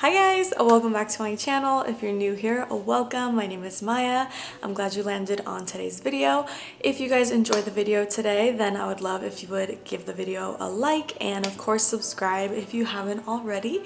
Hi guys, welcome back to my channel. If you're new here, welcome. My name is Maya. I'm glad you landed on today's video. If you guys enjoyed the video today, then I would love if you would give the video a like and of course subscribe if you haven't already.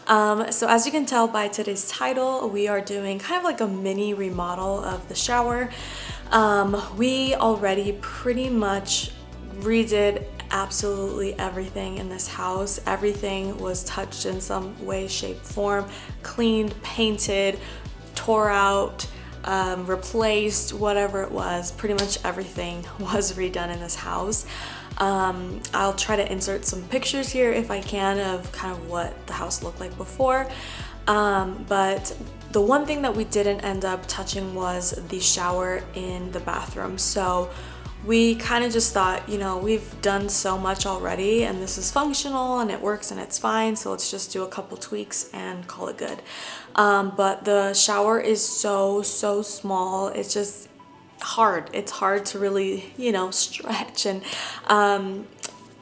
So as you can tell by today's title, we are doing kind of like a mini remodel of the shower. We already pretty much redid absolutely everything in this house. Everything was touched in some way, shape, form, cleaned, painted, tore out, replaced, whatever it was. Pretty much everything was redone in this house. I'll try to insert some pictures here if I can of kind of what the house looked like before. But the one thing that we didn't end up touching was the shower in the bathroom. So we kind of just thought, you know, we've done so much already and this is functional and it works and it's fine, so let's just do a couple tweaks and call it good. But the shower is so small. It's just hard. It's hard to really, you know, stretch and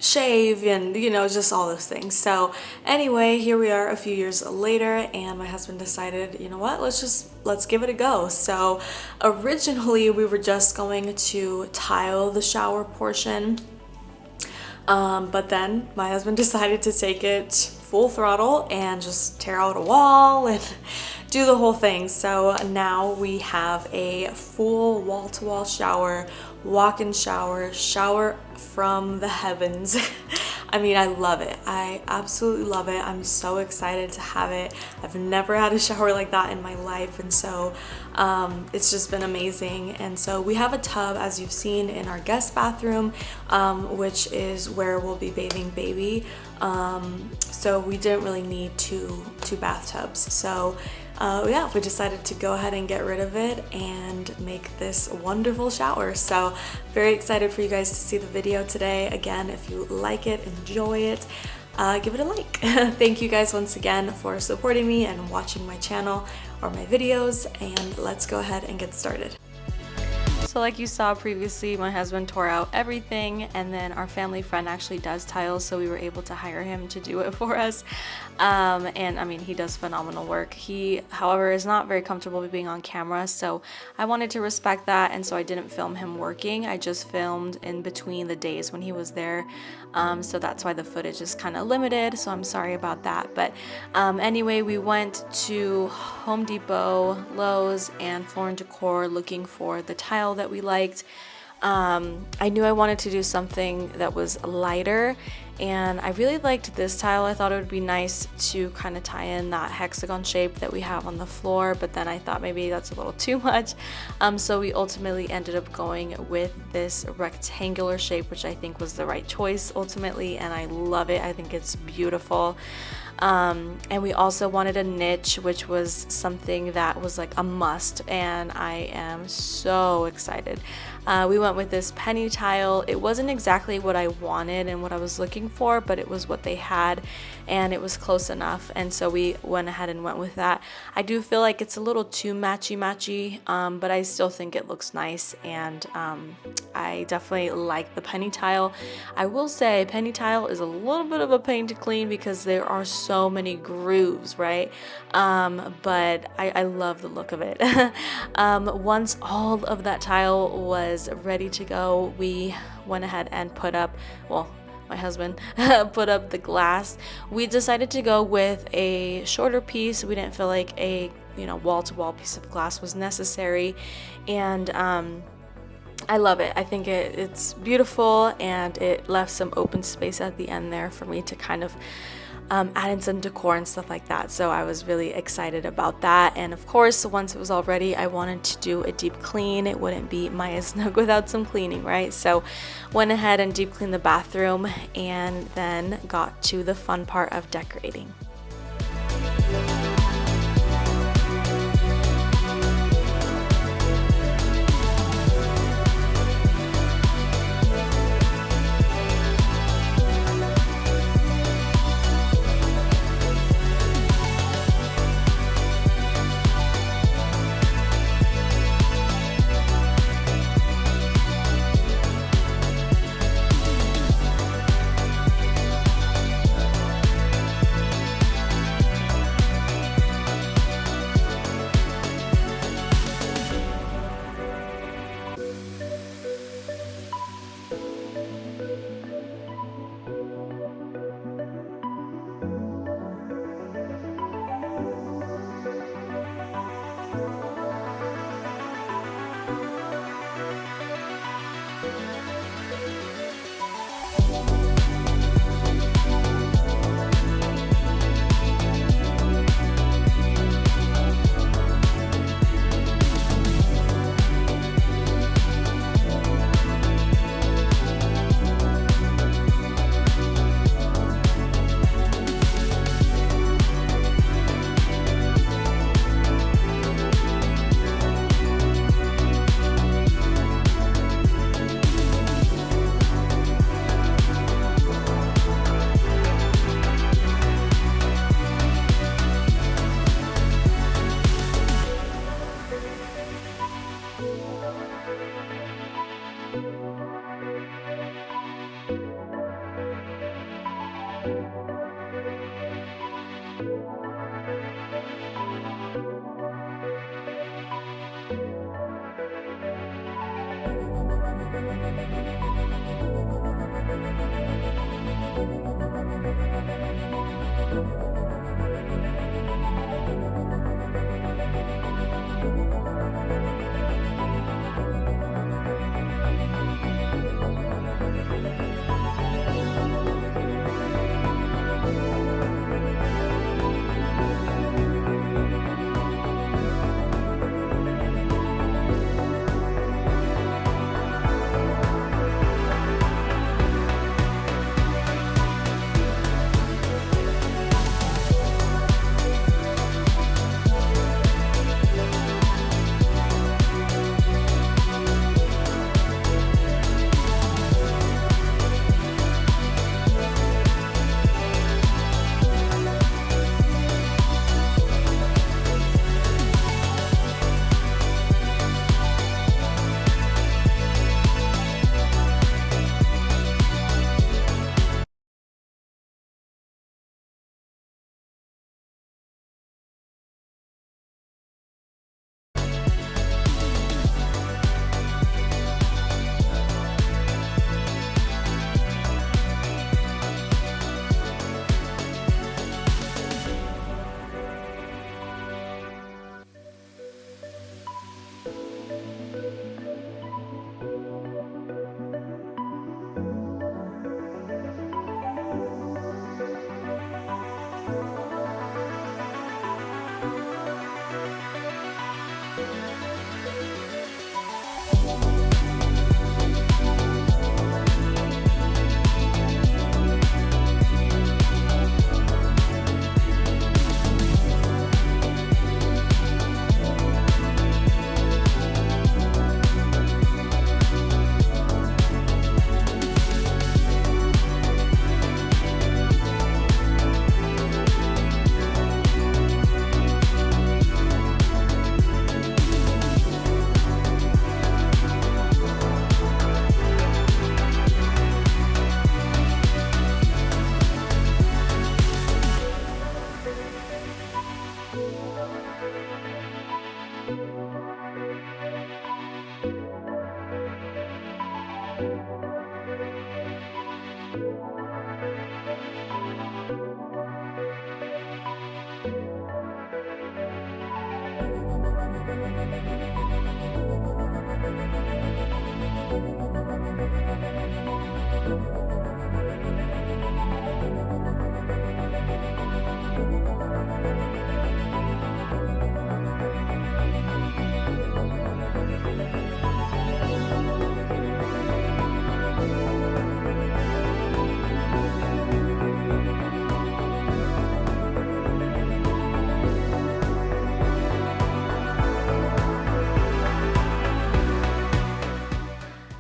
shave and, you know, just all those things. So anyway, here we are a few years later and my husband decided, you know what, let's give it a go. So originally we were just going to tile the shower portion, but then my husband decided to take it full throttle and just tear out a wall and do the whole thing. So now we have a full wall-to-wall shower, walk-in shower, shower from the heavens. I mean, I love it. I absolutely love it. I'm so excited to have it. I've never had a shower like that in my life, and so it's just been amazing. And so we have a tub, as you've seen, in our guest bathroom, which is where we'll be bathing baby. So we didn't really need two bathtubs. So yeah, we decided to go ahead and get rid of it and make this wonderful shower. So very excited for you guys to see the video today. Again, if you like it, enjoy it, give it a like. Thank you guys once again for supporting me and watching my channel or my videos, and let's go ahead and get started. So like you saw previously, my husband tore out everything, and then our family friend actually does tiles, so we were able to hire him to do it for us. And I mean, he does phenomenal work. He, however, is not very comfortable being on camera, so I wanted to respect that, and so I didn't film him working. I just filmed in between the days when he was there, so that's why the footage is kind of limited, so I'm sorry about that. But anyway, we went to Home Depot, Lowe's, and Floor & Decor looking for the tile that we liked. I knew I wanted to do something that was lighter, and I really liked this tile. I thought it would be nice to kind of tie in that hexagon shape that we have on the floor, but then I thought maybe that's a little too much. So we ultimately ended up going with this rectangular shape, which I think was the right choice ultimately, and I love it. I think it's beautiful. And we also wanted a niche, which was something that was like a must, and I am so excited. We went with this penny tile. It wasn't exactly what I wanted and what I was looking for, but it was what they had and it was close enough, and so we went ahead and went with that. I do feel like it's a little too matchy, but I still think it looks nice, and I definitely like the penny tile. I will say penny tile is a little bit of a pain to clean because there are so many grooves, right? But I love the look of it. Once all of that tile was ready to go, we went ahead and put up, well, my husband put up the glass. We decided to go with a shorter piece. We didn't feel like a, you know, wall-to-wall piece of glass was necessary, and I love it. I think it's beautiful, and it left some open space at the end there for me to kind of add in some decor and stuff like that. So I was really excited about that. And of course, once it was all ready, I wanted to do a deep clean. It wouldn't be Maya Snug without some cleaning, right? So went ahead and deep cleaned the bathroom and then got to the fun part of decorating.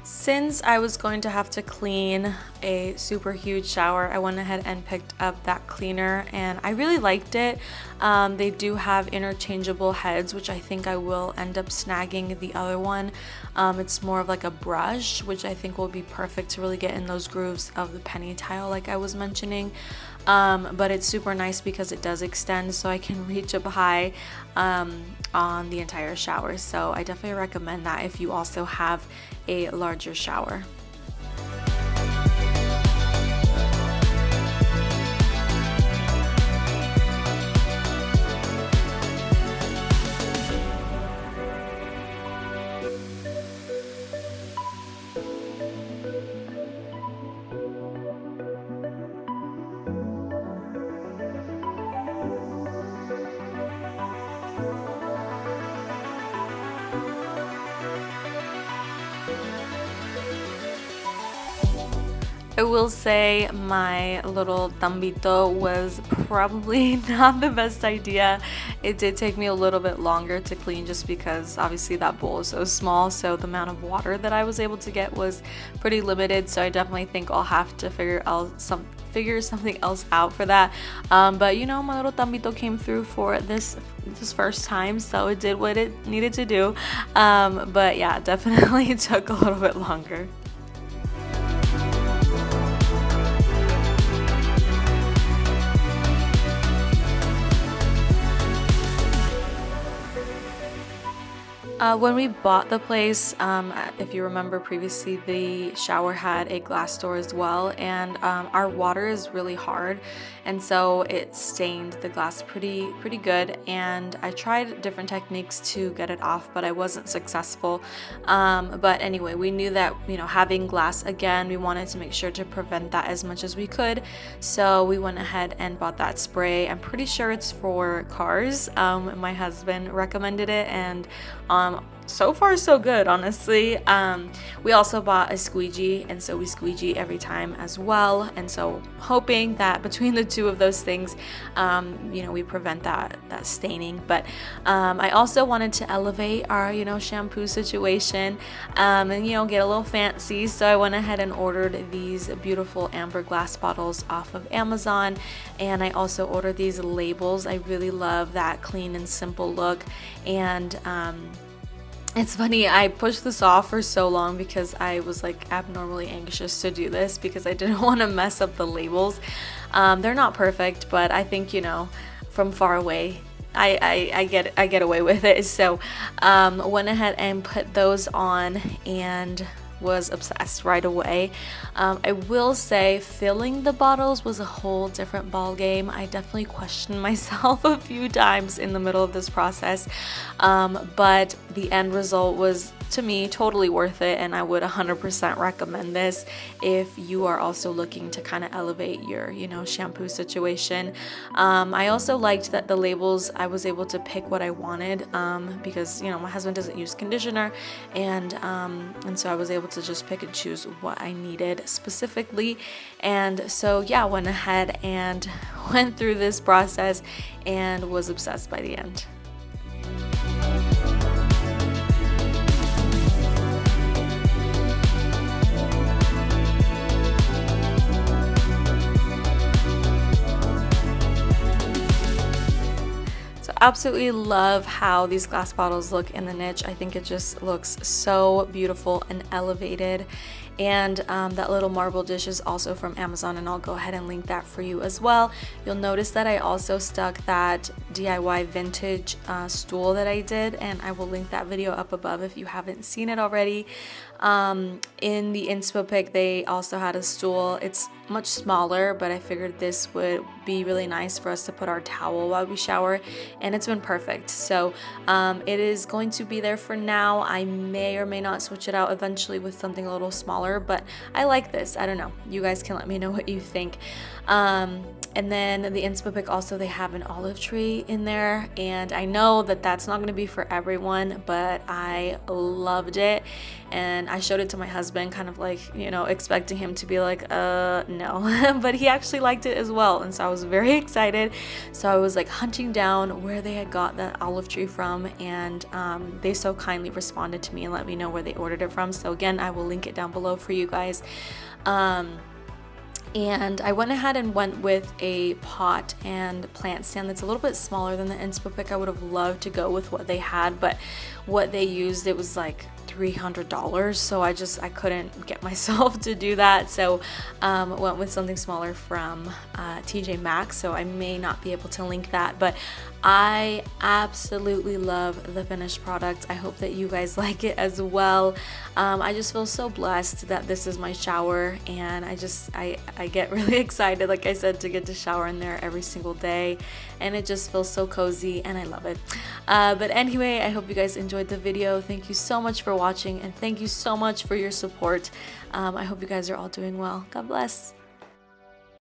Since I was going to have to clean a super huge shower, I went ahead and picked up that cleaner and I really liked it. They do have interchangeable heads, which I think I will end up snagging the other one. It's more of like a brush, which I think will be perfect to really get in those grooves of the penny tile like I was mentioning. But it's super nice because it does extend so I can reach up high on the entire shower. So I definitely recommend that if you also have a larger shower. I will say my little tambito was probably not the best idea. It did take me a little bit longer to clean just because obviously that bowl is so small, so the amount of water that I was able to get was pretty limited, so I definitely think I'll have to figure something else out for that. But you know, my little tambito came through for this first time, so it did what it needed to do. But yeah, definitely took a little bit longer. When we bought the place, if you remember previously, the shower had a glass door as well, and our water is really hard, and so it stained the glass pretty good. And I tried different techniques to get it off, but I wasn't successful. But anyway, we knew that, you know, having glass again, we wanted to make sure to prevent that as much as we could. So we went ahead and bought that spray. I'm pretty sure it's for cars. My husband recommended it, and so far so good, honestly. We also bought a squeegee, and so we squeegee every time as well, and so hoping that between the two of those things, you know, we prevent that staining. But I also wanted to elevate our, you know, shampoo situation, and, you know, get a little fancy, so I went ahead and ordered these beautiful amber glass bottles off of Amazon, and I also ordered these labels. I really love that clean and simple look. And it's funny, I pushed this off for so long because I was like abnormally anxious to do this because I didn't want to mess up the labels. They're not perfect, but I think, you know, from far away, I get away with it. So went ahead and put those on and was obsessed right away. I will say filling the bottles was a whole different ball game. I definitely questioned myself a few times in the middle of this process, but the end result was, to me, totally worth it, and I would 100% recommend this if you are also looking to kind of elevate your, you know, shampoo situation. I also liked that the labels, I was able to pick what I wanted, because, you know, my husband doesn't use conditioner, and so I was able to just pick and choose what I needed specifically. And so yeah, went ahead and went through this process and was obsessed by the end. Absolutely love how these glass bottles look in the niche. I think it just looks so beautiful and elevated. And that little marble dish is also from Amazon, and I'll go ahead and link that for you as well. You'll notice that I also stuck that DIY vintage stool that I did, and I will link that video up above if you haven't seen it already. In the inspo pic, they also had a stool. It's much smaller, but I figured this would be really nice for us to put our towel while we shower, and it's been perfect. So it is going to be there for now. I may or may not switch it out eventually with something a little smaller, but I like this. I don't know. You guys can let me know what you think. And then the inspo pick also, they have an olive tree in there, and I know that that's not going to be for everyone, but I loved it, and I showed it to my husband, kind of like, you know, expecting him to be like, no, but he actually liked it as well, and so I was very excited. So I was like hunting down where they had got that olive tree from, and they so kindly responded to me and let me know where they ordered it from. So again, I will link it down below for you guys. And I went ahead and went with a pot and plant stand that's a little bit smaller than the inspo pick. I would have loved to go with what they had, but what they used, it was like $300, so I couldn't get myself to do that. So went with something smaller from TJ Maxx, so I may not be able to link that, but I absolutely love the finished product. I hope that you guys like it as well. I just feel so blessed that this is my shower, and I get really excited, like I said, to get to shower in there every single day, and it just feels so cozy, and I love it. But anyway, I hope you guys enjoyed the video. Thank you so much for watching, and thank you so much for your support. I hope you guys are all doing well. God bless.